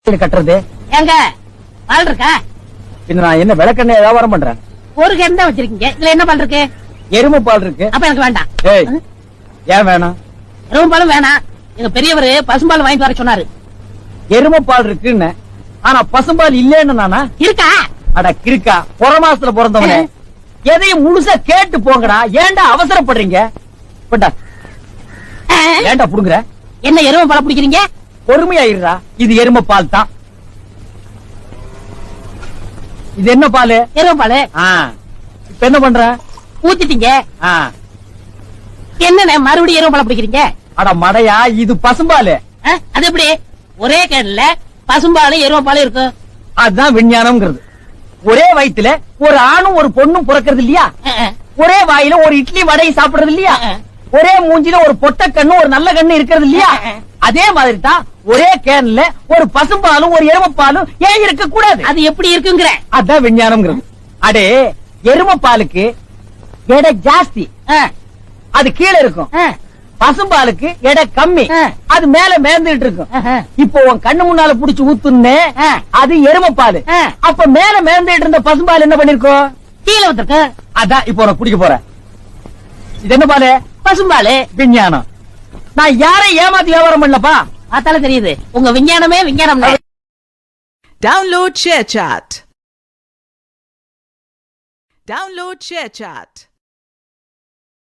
கட்டுறது ஏங்க பால் இருக்கா? பின்ன நான் என்ன விளக்கெண்ணெய் வியாபாரம் பண்றேன்? ஒரு கேன் தான் வச்சிருக்கீங்க. இதுல என்ன பால் இருக்கு? எருமை பால் இருக்கு. அப்ப எனக்கு வேண்டாம். ஏய், ஏன் வேணாம்? எருமை பாலும் வேணாம். எங்க பெரியவரு பசும்பால் வாங்கிட்டு வர சொன்னாரு. எருமை பால் இருக்குன்னு, ஆனா பசும்பால் இல்லன்னு நானா? இருக்கா? அட கிறுக்கா, புற மாசத்துல பிறந்தவனே, எதையும் முழுசா கேட்டு போங்கடா. ஏன்டா அவசரப்படுறீங்க? போட்டா ஏன்டா புடுங்குற? என்ன எருமை பால் பிடிக்கிறீங்க? பொறுமையாயிடுறா. இது எருமை பால் தான். இது என்ன பால்? எருமை பால். இப்ப என்ன பண்ற? ஊத்திட்டீங்க. ஆ. என்ன மறுபடியும் எருமை பால் பிடிக்கிறீங்க? அட மடையா, இது பசும்பால். அது எப்படி ஒரே கேன்ல பசும்பாலும் எருமை பாலும் இருக்கும்? அதுதான் விஞ்ஞானம்ங்கிறது. ஒரே வயித்துல ஒரு ஆணும் ஒரு பொண்ணும் பிறக்கிறது இல்லையா? ஒரே வாயில ஒரு இட்லி வடை சாப்பிடுறது இல்லையா? ஒரே மூஞ்சில ஒரு பொட்ட கண்ணு ஒரு நல்ல கண்ணு இருக்கிறது இல்லையா? அதே மாதிரி தான் ஒரே கேன்ல ஒரு பசும்பாலும் ஒரு எருமைப்பாலும் ஏன் இருக்க கூடாது? அது எப்படி இருக்குங்கிற? அதான் விஞ்ஞானம்ங்கிறது. அடே, எருமைப்பாலுக்கு எடை ஜாஸ்தி, அது கீழே இருக்கும். பசும்பாலுக்கு எடை கம்மி, அது மேல மேந்துட்டு இருக்கும். இப்போ உன் கண்ணு முன்னால புடிச்சு ஊத்துன்னு, அது எருமைப்பால். அப்ப மேல மேந்துட்டு இருந்த பசும்பால் என்ன பண்ணிருக்கோம்? கீழே ஊத்திருக்கு. அதான் இப்போ உனக்கு குடிக்க போற. இது என்ன பாலு? பசும்பாலு. விஞ்ஞானம். நான் யாரையும் ஏமாத்தி வியாபாரம் பண்ணலப்பா. பார்த்தால தெரியுது உங்க விஞ்ஞானமே விஞ்ஞானம். Download ShareChat. Download ShareChat.